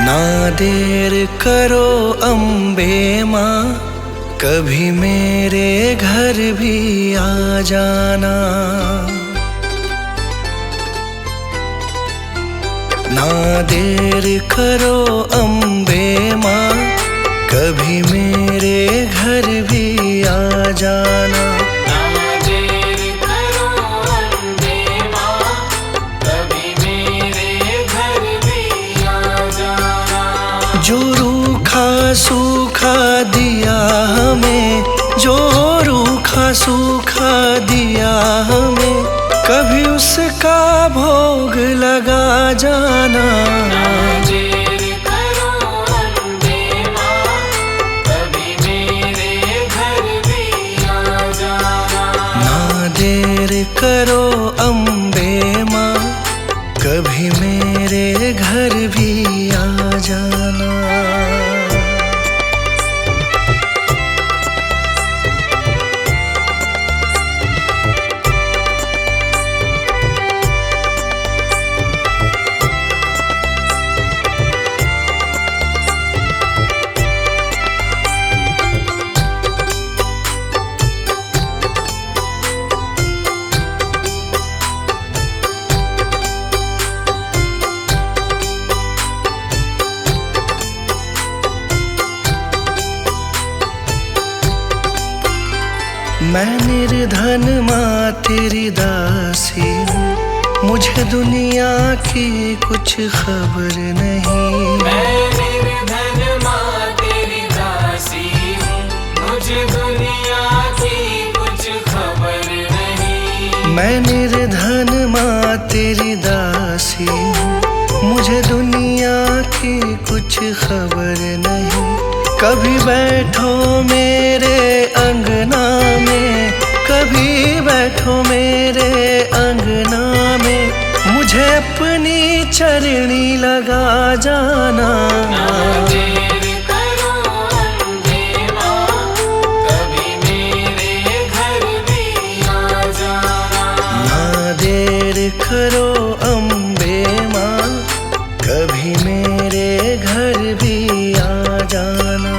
ना देर करो अम्बे माँ, कभी मेरे घर भी आ जाना। ना देर करो अम्बे माँ, कभी मेरे घर भी आ जाना। जो रूखा सूखा दिया हमें, जो रूखा सूखा दिया हमें, कभी उसका भोग लगा जाना। ना देर करो अम्बे माँ, कभी मेरे घर भी आ जाना। ना देर करो अम्बे माँ, कभी मेरे घर भी आ जाना। मैं निर्धन माँ तेरी दासी हूँ, मुझे दुनिया की कुछ खबर नहीं। मैं निर्धन माँ तेरी दासी हूँ, मुझे दुनिया की कुछ खबर नहीं। मैं निर्धन माँ तेरी दासी हूँ, मुझे दुनिया की कुछ खबर नहीं। कभी बैठो मेरे अंगना में, कभी बैठो मेरे अंगना में, मुझे अपनी चरणी लगा जाना। ना देर करो अम्बे माँ, कभी मेरे घर भी आ जाना। ना देर करो अम्बे माँ, कभी मेरे घर भी आ जाना।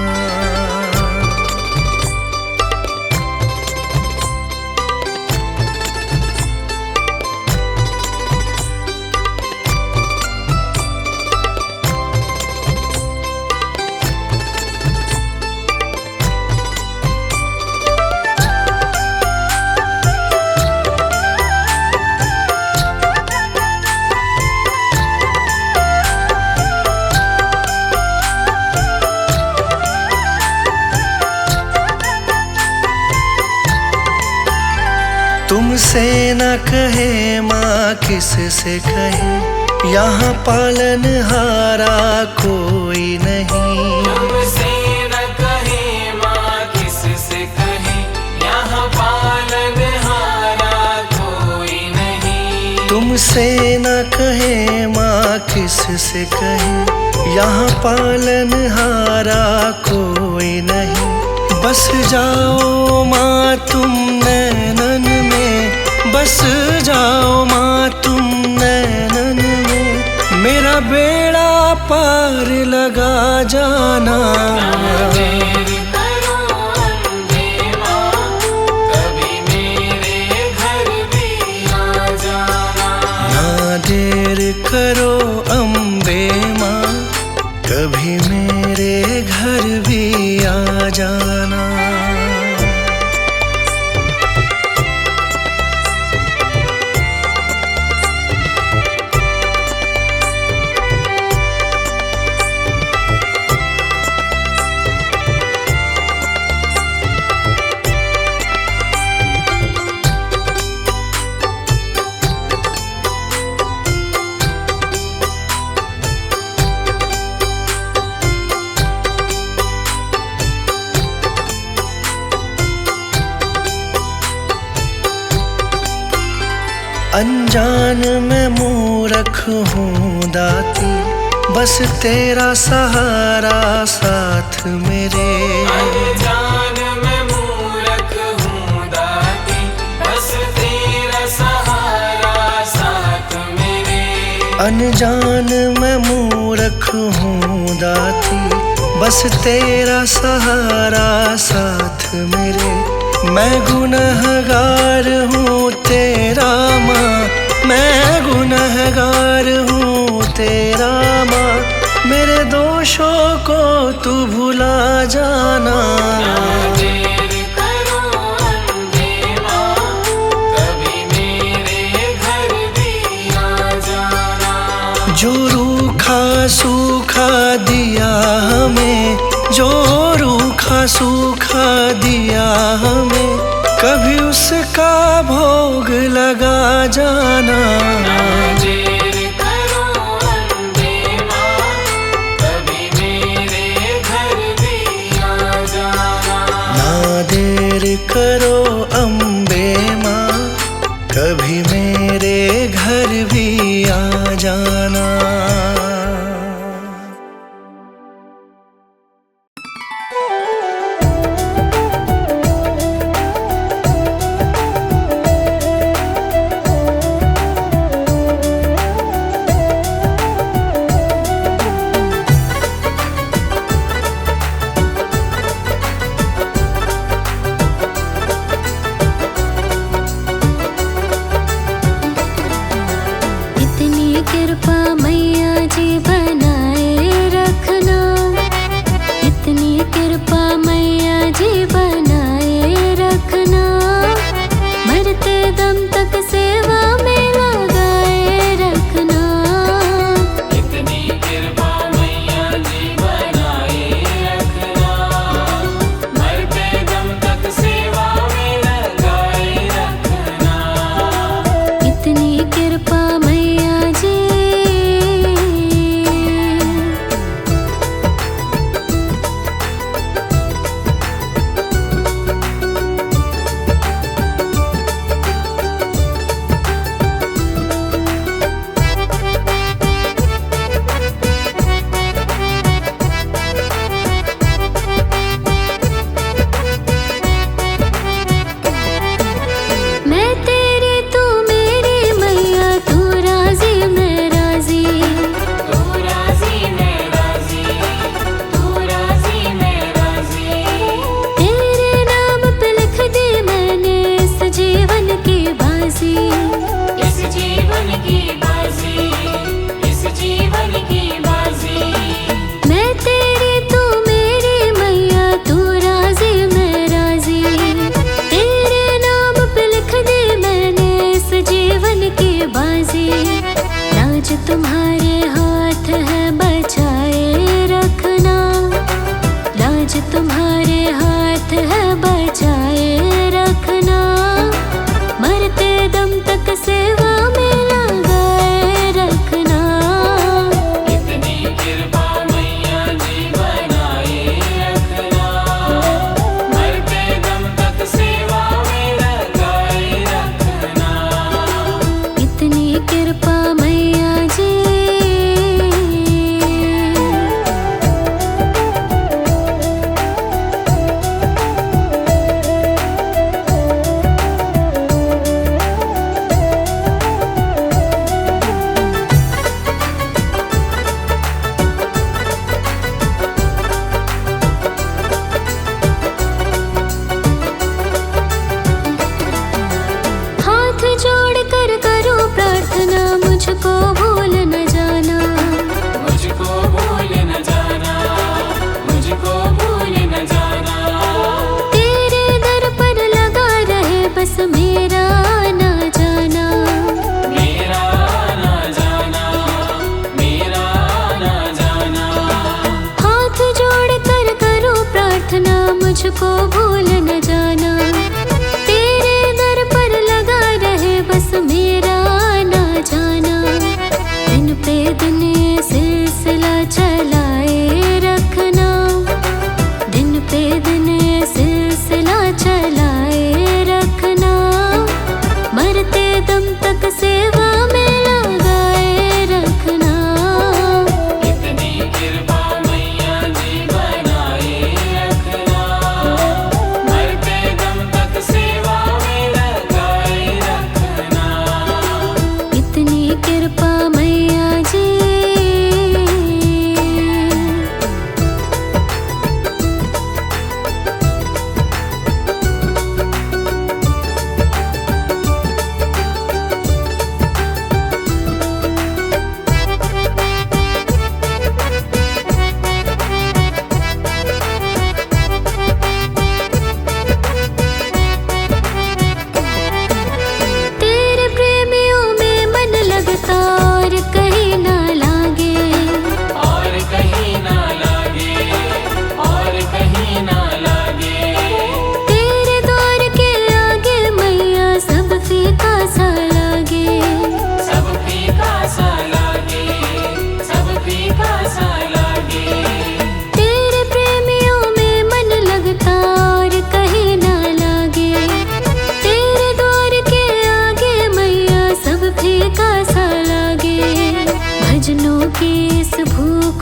तुमसे न कहे माँ किससे कहे, यहाँ पालनहारा कोई नहीं। तुमसे न कहे माँ किससे कहे, यहाँ पालनहारा कोई नहीं। तुमसे न कहे माँ किससे कहे, यहाँ पालनहारा कोई नहीं। बस जाओ माँ तुम नैनन में, बस जाओ माँ तुम नैनन में, मेरा बेड़ा पार लगा जाना। ना देर करो अम्बे माँ, कभी मेरे घर भी आ जाना। ना देर करो अम्बे माँ, कभी मेरे घर भी आ जाना। अनजान मैं मूर्ख हूँ दाती, बस तेरा सहारा साथ मेरे। अनजान मैं मूर्ख हूँ दाती, बस तेरा सहारा साथ मेरे। अनजान मैं मूर्ख हूँ दाती, बस तेरा सहारा साथ मेरे। मैं गुनहगार हूँ तेरा माँ, मैं गुनहगार हूँ तेरा माँ। मेरे दोषों को तू भुला जाना। ना देर करो अम्बे माँ, कभी मेरे घर भी आ जाना। जो रूखा सूखा दिया हमें, जो रूखा सूखा दिया हमें, कभी उसका भोग लगा जाना। ना देर करो अम्बे माँ, कभी मेरे घर भी आ जाना। ना देर करो अम्बे माँ, कभी मेरे घर भी आ जाना। कृपा मैया जी बनाए रखना, इतनी कृपा मैया जी बनाए रखना। मरते दम तक सेवा में लगाए रखना। इतनी कृपा मैया जी बनाए रखना, मरते दम तक सेवा में लगाए रखना। इतनी कृपा मैया जी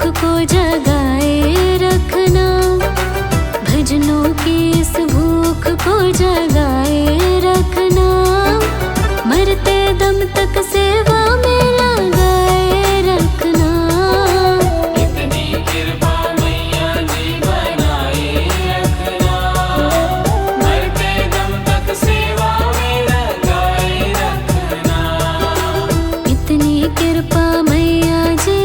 भूख को जगाए रखना, भजनों की इस भूख को जगाए रखना, मरते दम तक सेवा में लगाए रखना। इतनी कृपा मैया जी बनाए रखना, मरते दम तक सेवा में लगाए रखना। इतनी कृपा मैया जी।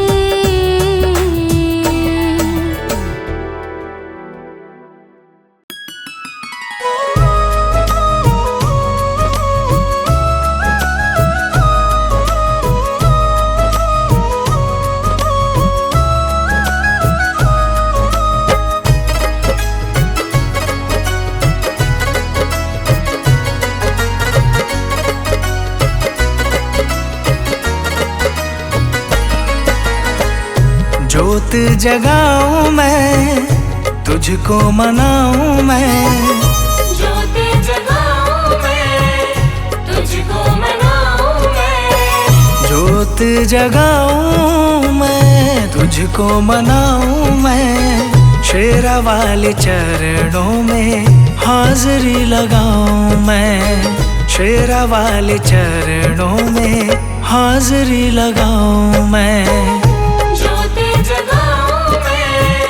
जोत जगाऊं मैं, तुझको मनाऊं मैं, ज्योत जगाऊं मैं, तुझको मनाऊं मैं। जोत जगाऊं मैं, तुझको मनाऊं मैं, शेरा वाले चरणों में हाजिरी लगाऊं मैं, शेरा वाले चरणों में हाजिरी लगाऊं मैं। ज्योत जगाऊं मैं,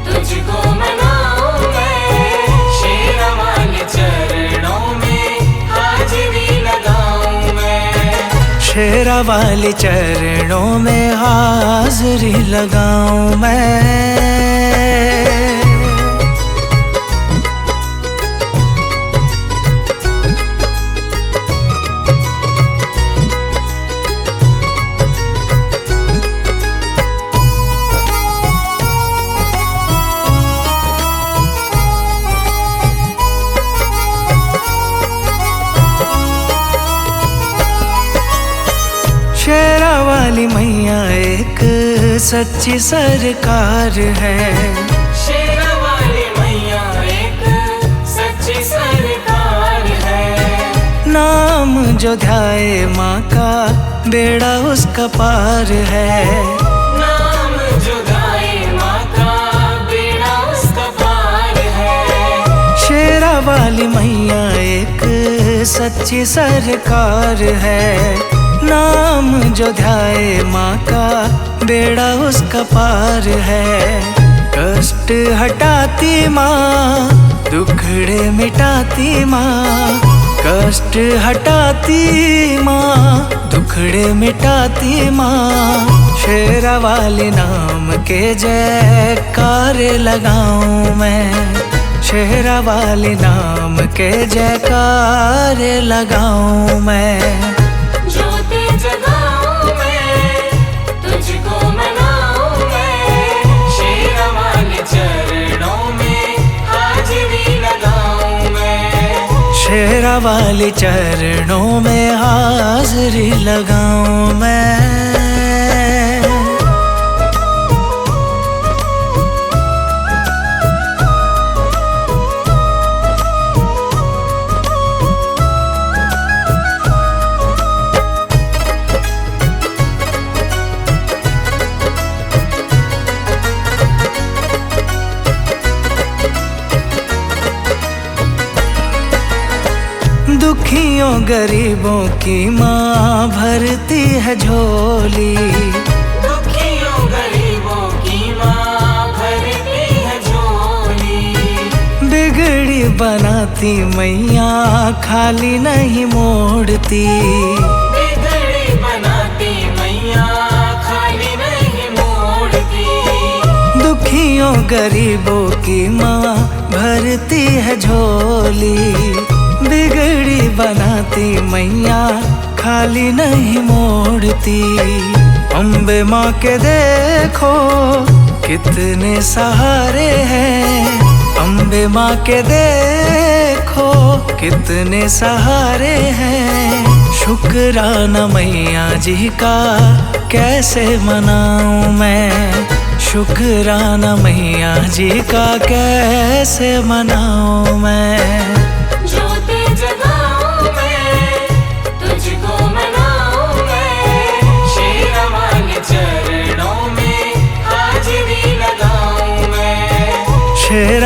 तुझको मनाऊं मैं, शेरा वाले चरणों में हाजिरी लगाऊं मैं। शेरा वाले चरणों में हाजिरी लगाऊं मैं। शेरा वाली मैया एक सच्ची सरकार है, शेरा वाली मैया एक सच्ची सरकार है। नाम जो ध्याए माँ का बेड़ा उसका पार है, नाम जो गाए माँ का बेड़ा उसका पार है। शेरा वाली मैया एक सच्ची सरकार है, नाम जो ध्याए माँ का बेड़ा उसका पार है। कष्ट हटाती माँ, दुखड़े मिटाती माँ, कष्ट हटाती माँ, दुखड़े मिटाती माँ। शेरा वाले नाम के जयकार लगाऊं मैं, शेरा वाले नाम के जयकार लगाऊं मैं। ज्योत जगाऊं मैं, तुझको मनाऊं मैं, शेरा वाले चरणों में हाजिरी लगाऊं मैं। शेरा वाले चरणों में हाजिरी लगाऊं मैं। दुखियों गरीबों की माँ भरती है झोली, दुखियों गरीबों की माँ भरती है झोली। बिगड़ी बनाती मैया खाली नहीं मोड़ती, बिगड़ी बनाती मैया खाली नहीं मोड़ती। दुखियों गरीबों की माँ भरती है झोली, बिगड़ी बनाती मैया खाली नहीं मोड़ती। अम्बे माँ के देखो कितने सहारे हैं, अम्बे माँ के देखो कितने सहारे हैं। शुक्राना मैया जी का कैसे मनाऊं मैं, शुक्राना मैया जी का कैसे मनाऊं मैं। ज्योत जगाऊं मैं, तुझको मनाऊं मैं, शेरा वाले चरणों में हाजिरी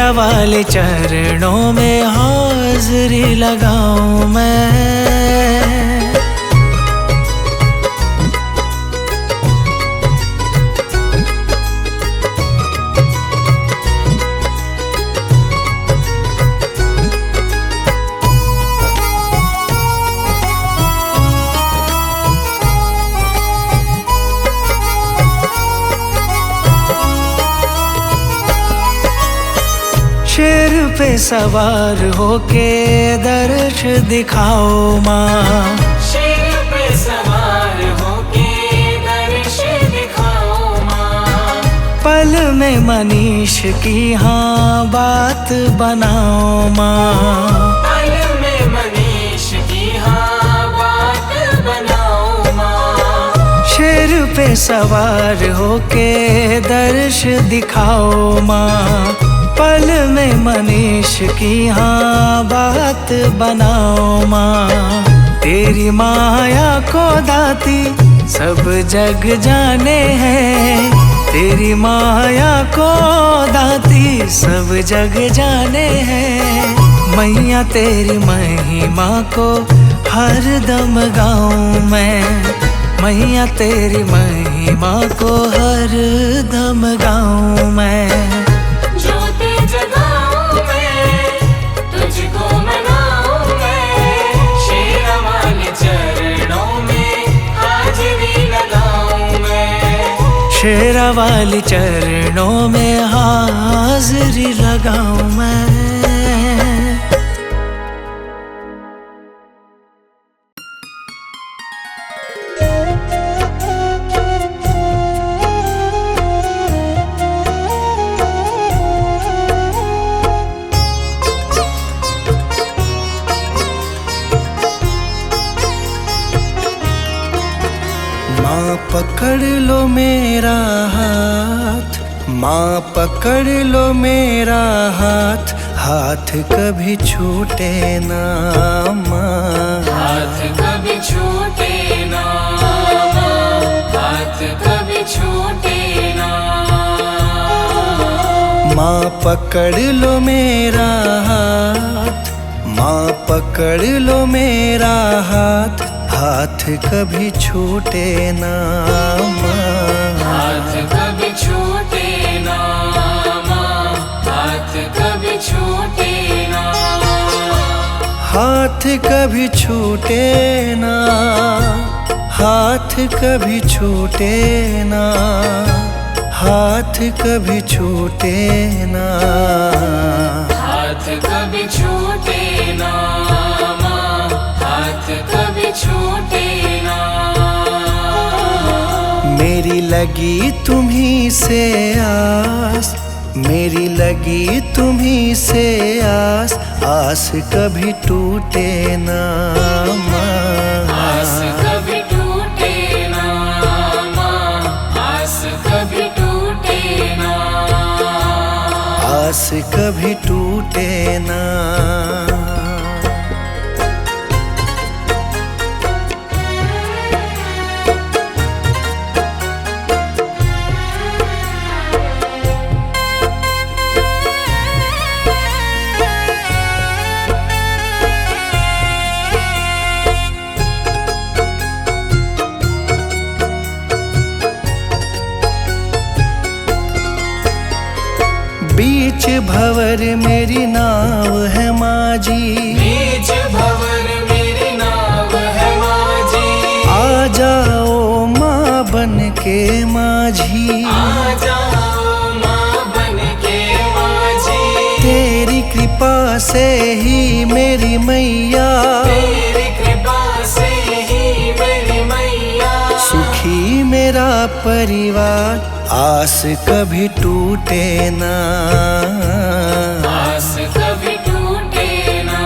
शेरा वाले चरणों में हाजिरी लगाऊं मैं। शेर पे सवार होके दर्श दिखाओ माँ। शेर पे सवार होके दर्श दिखाओ माँ। पल में मनीष की हाँ बात बनाओ माँ। पल में मनीष की हाँ बात बनाओ माँ। शेर पे सवार होके दर्श दिखाओ माँ। पल में मनीष की हाँ बात बनाओ माँ। तेरी माया को दाती सब जग जाने हैं। तेरी माया को दाती सब जग जाने हैं। मैया तेरी महिमा को हर दम गाऊं मैं। मैया तेरी महिमा को हर दम गाऊं मैं। जगाऊं मैं, तुझको मनाऊं मैं। शेरा वाले चरणों में हाजिरी लगाऊं मैं। शेरा वाले चरणों में हाजिरी लगाऊं मैं। माँ पकड़ लो मेरा हाथ, माँ पकड़ लो मेरा हाथ। हाथ कभी छूटे ना माँ। हाथ कभी छूटे ना माँ। हाथ कभी छूटे ना। माँ पकड़ लो मेरा हाथ, माँ पकड़ लो मेरा हाथ। हाथ कभी छूटे ना माँ। हाथ कभी छूटे ना माँ। हाथ कभी छूटे ना। हाथ कभी छूटे ना। हाथ कभी छूटे ना। हाथ कभी छूटे ना। हाथ कभी छूटे ना माँ। हाथ कभी छूटे ना। मेरी लगी तुम्ही से आस, मेरी लगी तुम्ही से आस। आस कभी टूटे ना माँ। आस कभी टूटे ना माँ। आस कभी टूटे ना। आस कभी टूटे ना। बीच भंवर मेरी नाव है माझी। बीच भंवर मेरी नाव है माझी। आ जाओ माँ बन के माझी। आ जाओ माँ बन के माझी। तेरी कृपा से ही मेरी मैया। तेरी कृपा से ही मेरी मैया। सुखी मेरा परिवार। आस कभी टूटे ना। आस कभी टूटे ना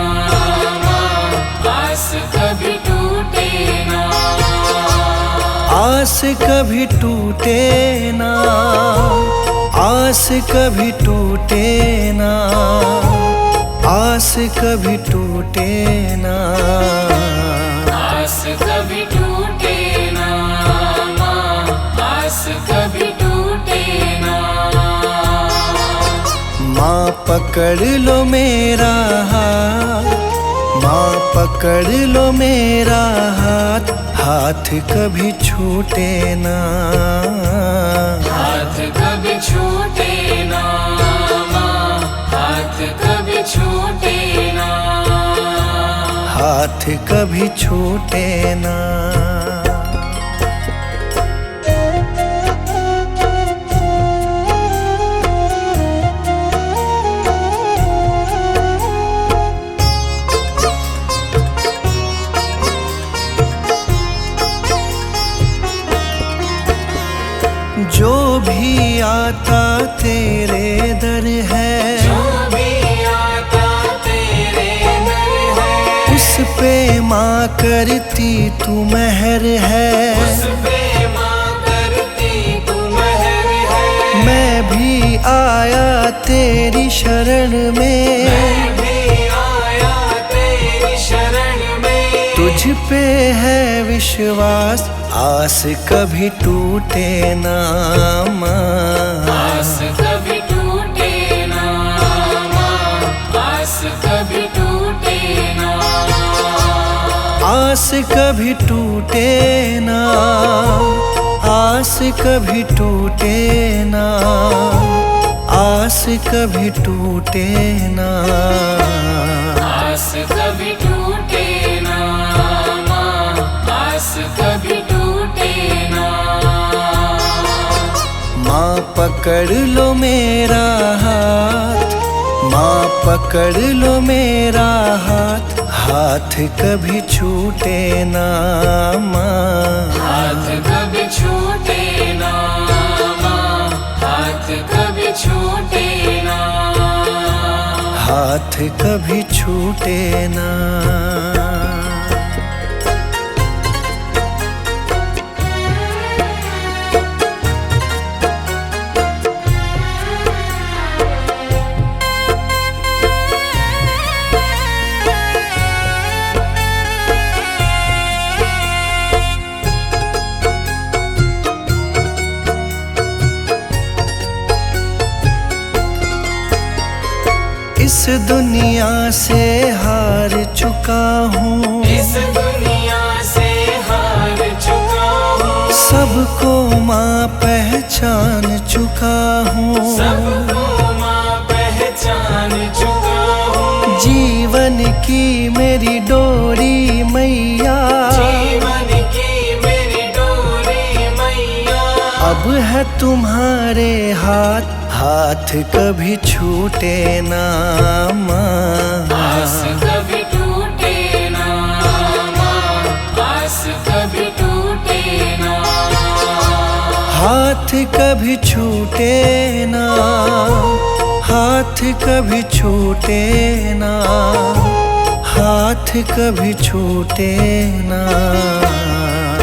माँ। आस कभी टूटे ना। आस कभी टूटे ना। आस कभी टूटे ना। आस कभी टूटे ना। आस कभी टूटे ना माँ। आस कभी टूटे ना। माँ पकड़ लो मेरा हाथ, माँ पकड़ लो मेरा हाथ, हाथ कभी छूटे ना, हाथ कभी छूटे ना माँ, हाथ कभी छूटे ना, हाथ कभी छूटे ना। जो भी आता तेरे दर है, जो भी आता तेरे दर है, उस पे माँ करती तू मेहर है, उस पे माँ करती तू मेहर है। मैं भी आया तेरी शरण में, मैं भी आया तेरी शरण में, तुझ पे है विश्वास, आस कभी टूटे ना माँ, आस कभी टूटे ना माँ, आस कभी टूटे ना, आस कभी टूटे ना, आस कभी टूटे ना, आस कभी टूटे ना, आस कभी टूटे ना माँ, आस कभी टूटे ना। माँ पकड़ लो मेरा हाथ, माँ पकड़ लो मेरा हाथ, हाथ कभी छूटे ना माँ, हाथ कभी छूटे ना माँ, हाथ कभी छूटे ना, हाथ कभी छूटे ना। इस दुनिया से हार चुका हूँ, इस दुनिया से हार चुका हूँ, सबको माँ पहचान चुका हूँ, सबको माँ पहचान चुका हूँ, जीवन की मेरी डोरी मैया, जीवन की मेरी डोरी मैया, अब है तुम्हारे हाथ, हाथ कभी छूटे ना माँ, आस कभी टूटे ना माँ, आस कभी टूटे ना, हाथ कभी छूटे ना, हाथ कभी छूटे ना, हाथ कभी छूटे ना,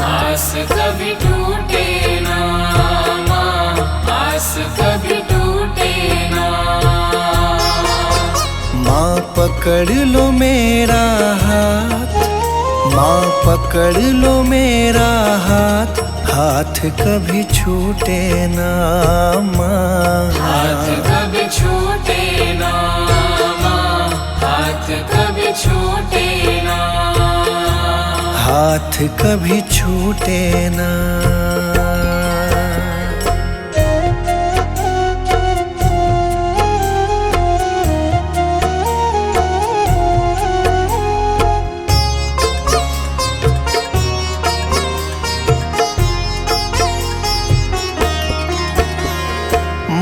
आस कभी टूटे ना माँ, आस कभी टूटे ना। माँ पकड़ लो मेरा हाथ, माँ पकड़ लो मेरा हाथ, हाथ कभी छूटे ना माँ, हाथ कभी छूटे ना माँ, हाथ कभी छूटे ना, हाथ कभी छूटे ना।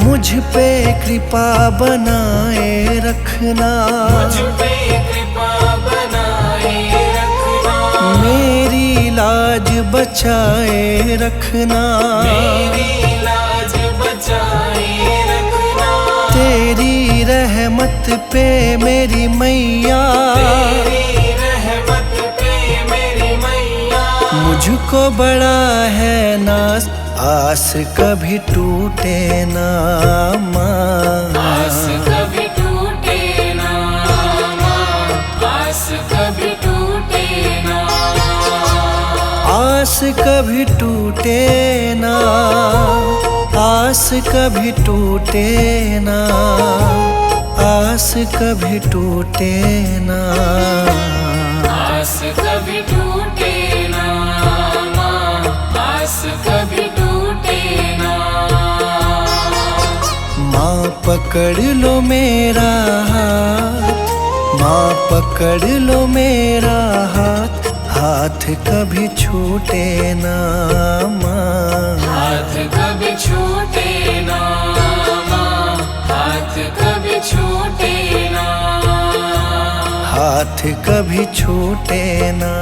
मुझ पे कृपा बनाए रखना, मुझ पे कृपा बनाए रखना, मेरी लाज बचाए रखना, मेरी लाज बचाए रखना, तेरी रहमत पे मेरी मैया, तेरी रहमत पे मेरी मैया, मुझको बड़ा है नाज, आस कभी टूटे ना माँ, आस कभी टूटे ना माँ, आस कभी टूटे ना, आस कभी टूटे ना, आस कभी टूटे ना, आस कभी टूटे ना, आस कभी टूटे ना माँ, आस कभी टूटे ना। माँ पकड़ लो मेरा हाथ, माँ पकड़ लो मेरा हाथ, हाथ कभी छूटे ना माँ, हाथ कभी छूटे ना माँ, हाथ कभी छूटे ना, हाथ कभी छूटे ना।